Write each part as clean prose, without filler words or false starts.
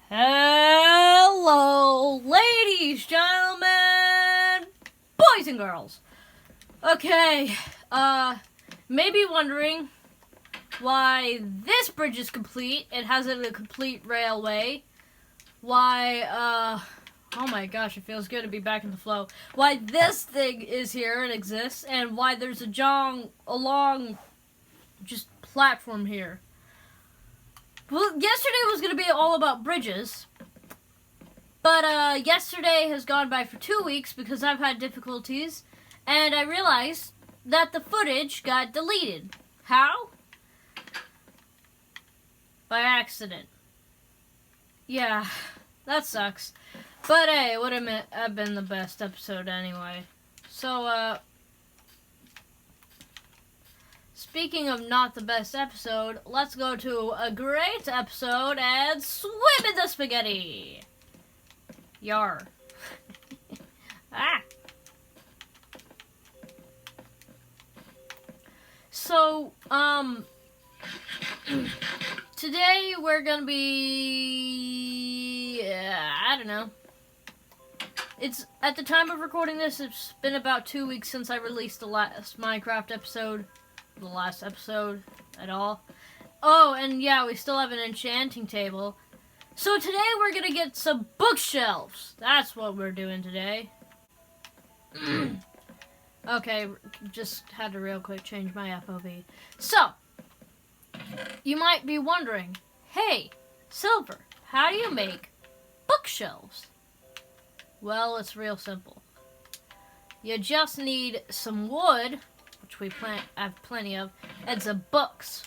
Hello, ladies, gentlemen, boys and girls. Okay, maybe wondering why this bridge is complete. It has a complete railway. Why, oh my gosh, it feels good to be back in the flow. Why this thing is here and exists, and why there's a long just platform here. Well, yesterday was going to be all about bridges, but yesterday has gone by for 2 weeks because I've had difficulties, and I realized that the footage got deleted. How? By accident. Yeah, that sucks. But hey, it would have been the best episode anyway. So, speaking of not the best episode, let's go to a great episode and swim in the spaghetti. Yar. Ah. So, today we're gonna be, I don't know. It's, at the time of recording this, it's been about 2 weeks since I released the last Minecraft episode. The last episode at all. Oh, and yeah, we still have an enchanting table. So today we're gonna get some bookshelves. That's what we're doing today. Okay, just had to real quick change my FOV. So, you might be wondering, hey, Silver, how do you make bookshelves? Well, it's real simple. You just need some wood, which we have plenty of, and some books.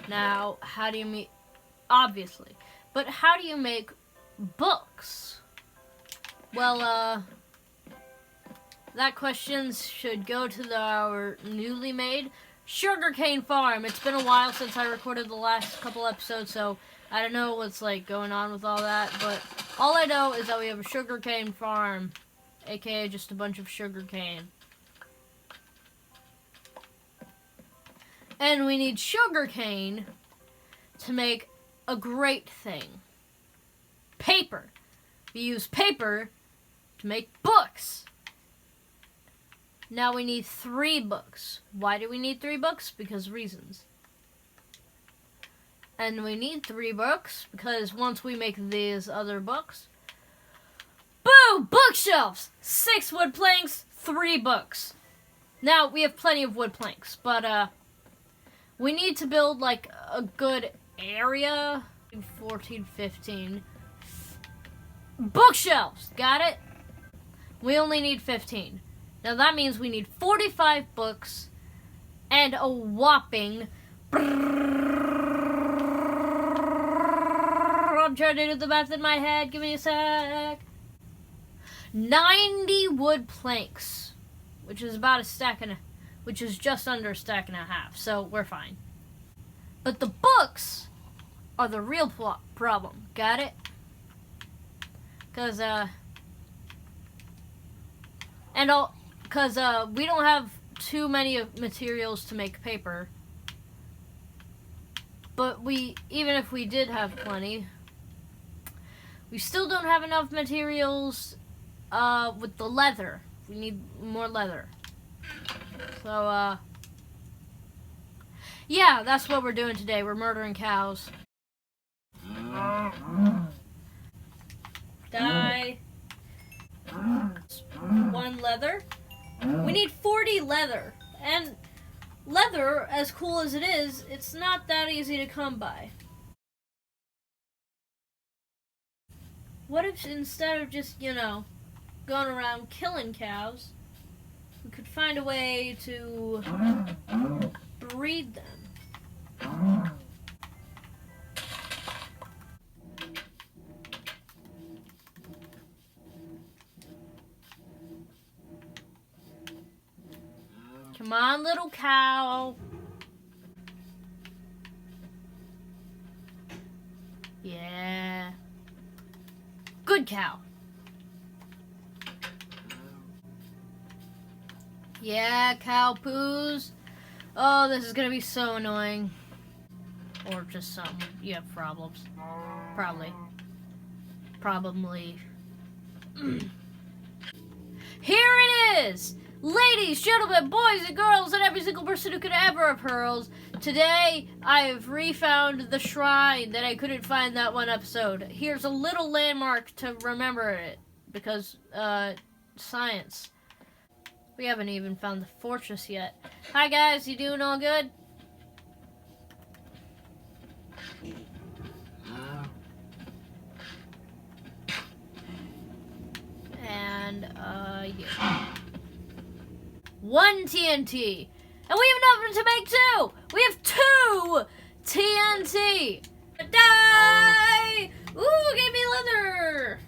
Now, how do you make, obviously, but how do you make books? Well, that question should go to our newly made sugarcane farm. It's been a while since I recorded the last couple episodes, so I don't know what's like going on with all that, but all I know is that we have a sugarcane farm, aka just a bunch of sugarcane. And we need sugarcane to make a great thing. Paper. We use paper to make books. Now we need 3 books. Why do we need 3 books? Because reasons. And we need 3 books because once we make these other books, boom! Bookshelves! 6 wood planks, 3 books. Now, we have plenty of wood planks, but, we need to build, like, a good area. 14, 15. Bookshelves! Got it? We only need 15. Now that means we need 45 books and a whopping... I'm trying to do the math in my head. Give me a sec. 90 wood planks, which is about a stack and a... which is just under a stack and a half, so we're fine. But the books are the real problem. Got it? Because, we don't have too many materials to make paper. But even if we did have plenty, we still don't have enough materials, with the leather. We need more leather. So, yeah, that's what we're doing today. We're murdering cows. Die. 1 leather. We need 40 leather. And leather, as cool as it is, it's not that easy to come by. What if instead of just, going around killing cows, we could find a way to breed them? Come on, little cow. Yeah. Good cow. Yeah, cow poos. Oh, this is gonna be so annoying. Or just something. You have problems. Probably. probably. Here it is! Ladies, gentlemen, boys and girls, and every single person who could ever have pearls. Today, I have refound the shrine that I couldn't find that one episode. Here's a little landmark to remember it, because, science. We haven't even found the fortress yet. Hi guys, you doing all good? And, yeah. 1 TNT. And we have enough to make 2! We have 2 TNT! Die! Ooh, gave me leather!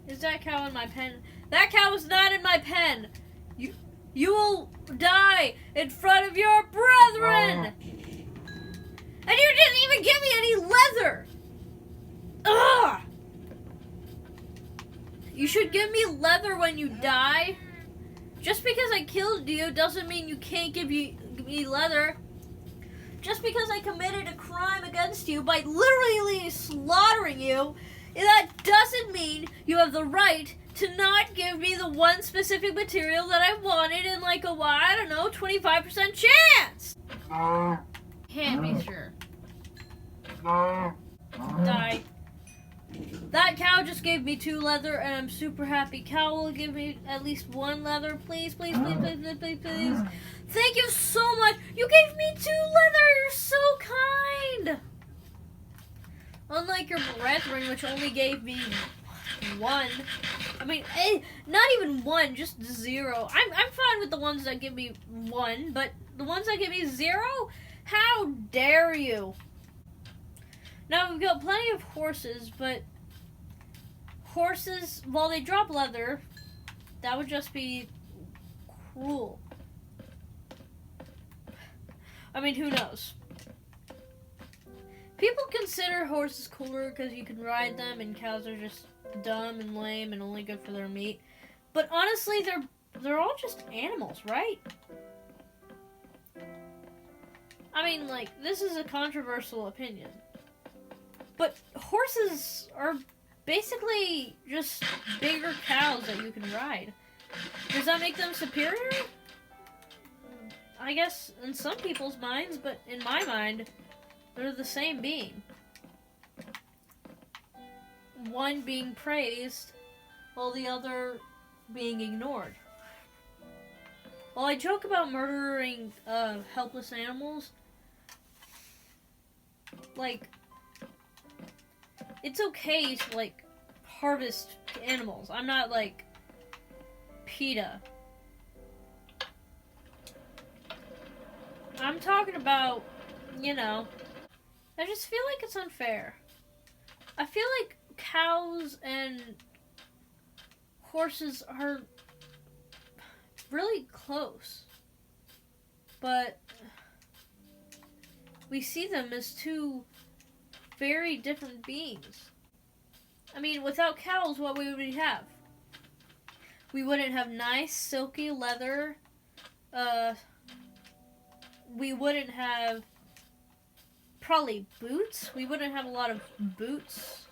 Is that cow in my pen? That cow is not in my pen! You will die in front of your brethren! And you didn't even give me any leather! Ugh! You should give me leather when you die. Just because I killed you doesn't mean you can't give me leather. Just because I committed a crime against you by literally slaughtering you, that doesn't mean you have the right to not give me the one specific material that I wanted in like a, I don't know, 25% chance. Can't be sure. Die. That cow just gave me 2 leather, and I'm super happy. Cow will give me at least 1 leather. Please, please, please, please, please, please, please. Thank you so much. You gave me 2 leather. You're so kind. Unlike your brethren, which only gave me 1. I mean, not even 1, just 0. I'm fine with the ones that give me 1, but the ones that give me 0? How dare you? Now, we've got plenty of horses, but horses, while they drop leather, that would just be cruel. I mean, who knows? People consider horses cooler because you can ride them, and cows are just dumb and lame and only good for their meat. But honestly, they're all just animals, right? I mean, like, this is a controversial opinion. But horses are basically just bigger cows that you can ride. Does that make them superior? I guess in some people's minds, but in my mind, they're the same being. One being praised, while the other being ignored. While I joke about murdering helpless animals, like, it's okay to, like, harvest animals. I'm not, like, PETA. I'm talking about, you know, I just feel like it's unfair. I feel like cows and horses are really close. But we see them as 2 very different beings. I mean, without cows, what would we have? We wouldn't have nice, silky leather. We wouldn't have probably boots. We wouldn't have a lot of boots.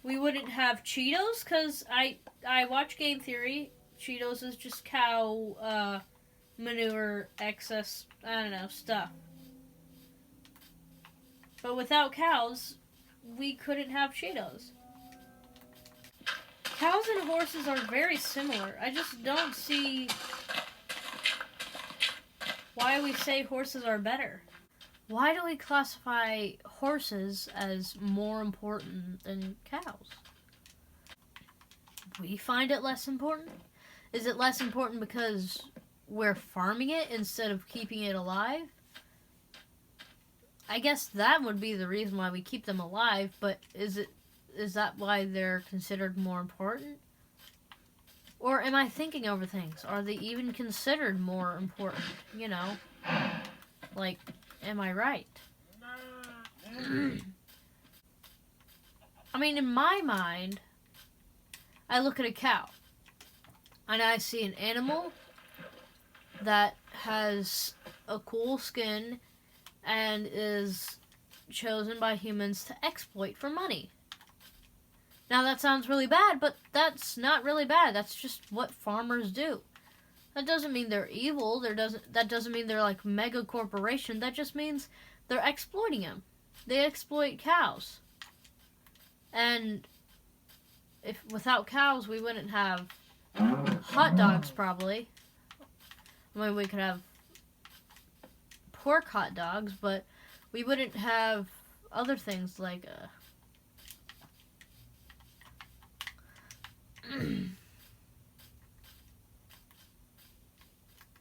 We wouldn't have Cheetos, because I watch Game Theory. Cheetos is just cow manure, excess, I don't know, stuff. But without cows, we couldn't have Cheetos. Cows and horses are very similar. I just don't see why we say horses are better. Why do we classify horses as more important than cows? We find it less important? Is it less important because we're farming it instead of keeping it alive? I guess that would be the reason why we keep them alive, but is that why they're considered more important? Or am I thinking over things? Are they even considered more important? You know, like, am I right? I mean, in my mind, I look at a cow, and I see an animal that has a cool skin and is chosen by humans to exploit for money. Now that sounds really bad, but that's not really bad. That's just what farmers do. That doesn't mean they're evil. That doesn't mean they're like mega corporation. That just means they're exploiting them. They exploit cows. And if without cows, we wouldn't have hot dogs probably. I mean, we could have pork hot dogs, but we wouldn't have other things like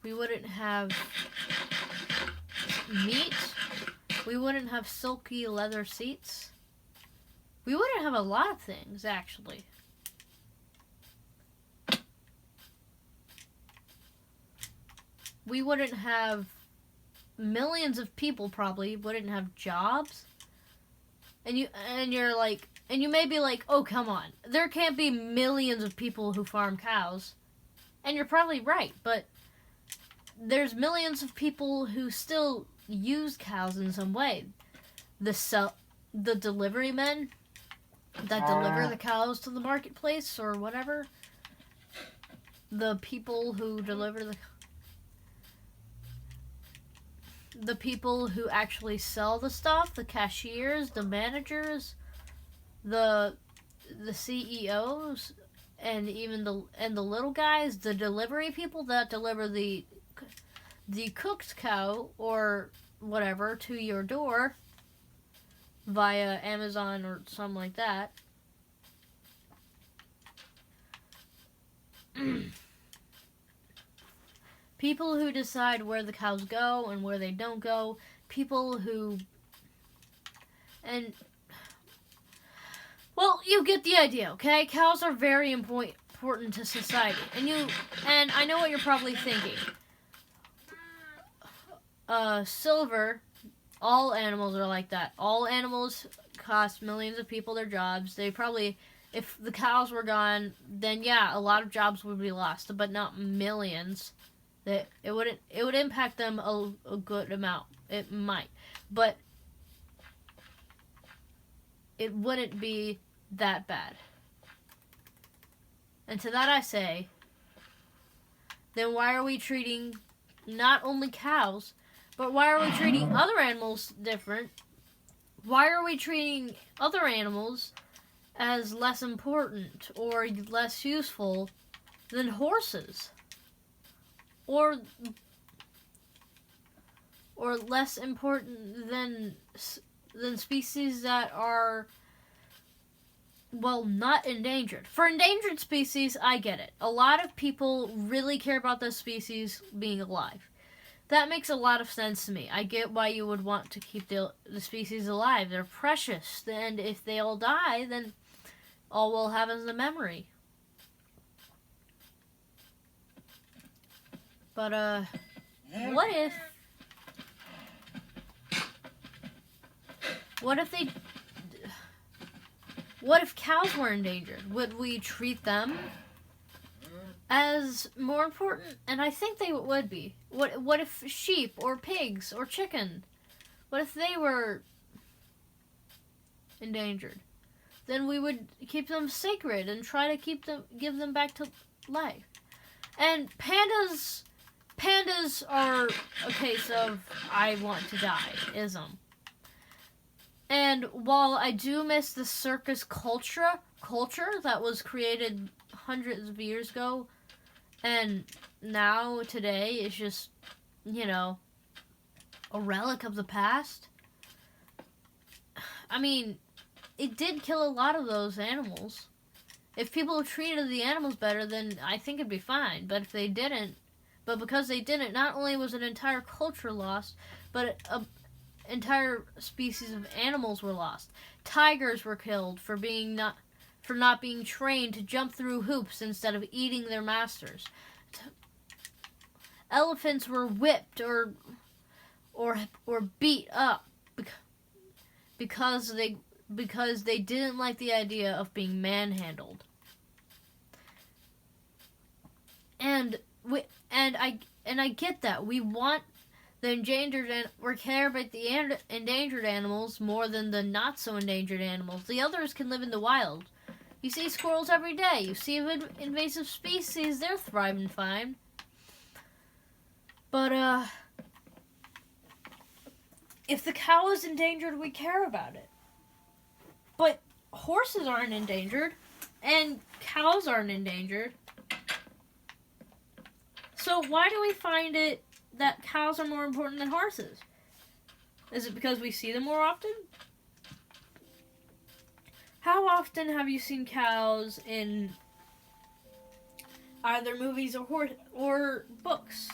we wouldn't have meat. We wouldn't have silky leather seats. We wouldn't have a lot of things, actually. We wouldn't have millions of people probably wouldn't have jobs. And you may be like, "Oh, come on. There can't be millions of people who farm cows." And you're probably right, but there's millions of people who still use cows in some way. The delivery men that deliver the cows to the marketplace or whatever. The people who deliver the people who actually sell the stuff, the cashiers, the managers, the CEOs, and even the little guys, the delivery people that deliver the cooked cow or whatever to your door via Amazon or something like that. People who decide where the cows go and where they don't go. People who... Well, you get the idea, okay? Cows are very important to society. And I know what you're probably thinking. Silver, all animals are like that. All animals cost millions of people their jobs. They probably... If the cows were gone, then yeah, a lot of jobs would be lost, but not millions. That it would impact them a good amount. It might, but it wouldn't be that bad. And to that I say, then why are we treating not only cows, but why are we treating other animals different? Why are we treating other animals as less important or less useful than horses? Or less important than species that are, well, not endangered. For endangered species, I get it. A lot of people really care about those species being alive. That makes a lot of sense to me. I get why you would want to keep the species alive. They're precious, and if they all die, then all we'll have is the memory. But, what if cows were endangered? Would we treat them as more important? And I think they would be. What if sheep or pigs or chicken? What if they were endangered? Then we would keep them sacred and try to give them back to life. And pandas are a case of I want to die-ism. And while I do miss the circus culture that was created hundreds of years ago, and now today is just, a relic of the past. I mean, it did kill a lot of those animals. If people treated the animals better, then I think it'd be fine. But if they didn't, because they didn't, not only was an entire culture lost, but entire species of animals were lost. Tigers were killed for not being trained to jump through hoops instead of eating their masters. Elephants were whipped or beat up because they didn't like the idea of being manhandled. And I get that. We want the endangered, we care about the endangered animals more than the not so endangered animals. The others can live in the wild. You see squirrels every day. You see invasive species, they're thriving fine. But, if the cow is endangered, we care about it. But horses aren't endangered, and cows aren't endangered. So why do we find it that cows are more important than horses? Is it because we see them more often? How often have you seen cows in either movies or books?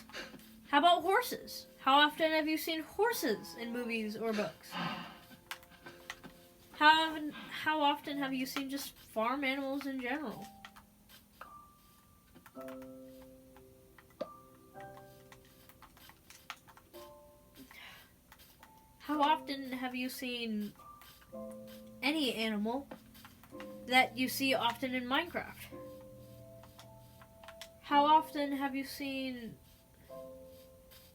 How about horses? How often have you seen horses in movies or books? How often have you seen just farm animals in general? How often have you seen any animal that you see often in Minecraft? How often have you seen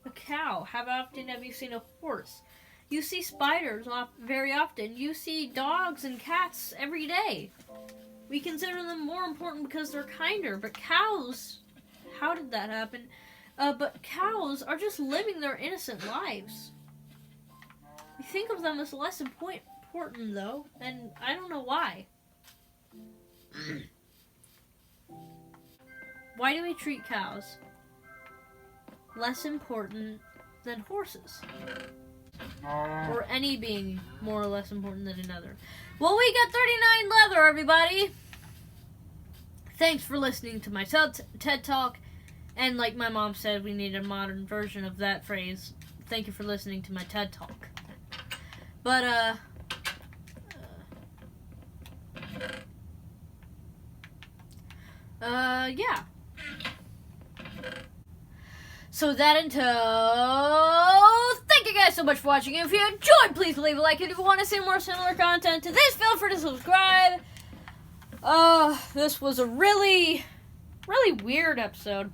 a cow? How often have you seen a horse? You see spiders very often. You see dogs and cats every day. We consider them more important because they're kinder. But cows, how did that happen? But cows are just living their innocent lives. We think of them as less important, though, and I don't know why. Why do we treat cows less important than horses? Or any being more or less important than another? Well, we got 39 leather, everybody! Thanks for listening to my TED Talk. And like my mom said, we need a modern version of that phrase. Thank you for listening to my TED Talk. But, yeah. So that until... Thank you guys so much for watching. If you enjoyed, please leave a like. And if you want to see more similar content to this, feel free to subscribe. This was a really weird episode.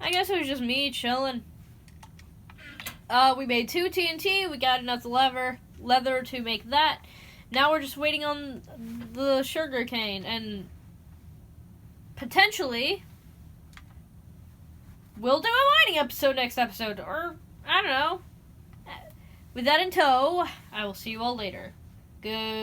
I guess it was just me chilling. We made 2 TNT. We got enough leather to make that. Now we're just waiting on the sugar cane, and potentially we'll do a mining episode next episode, or I don't know. With that in tow, I will see you all later. Goodbye.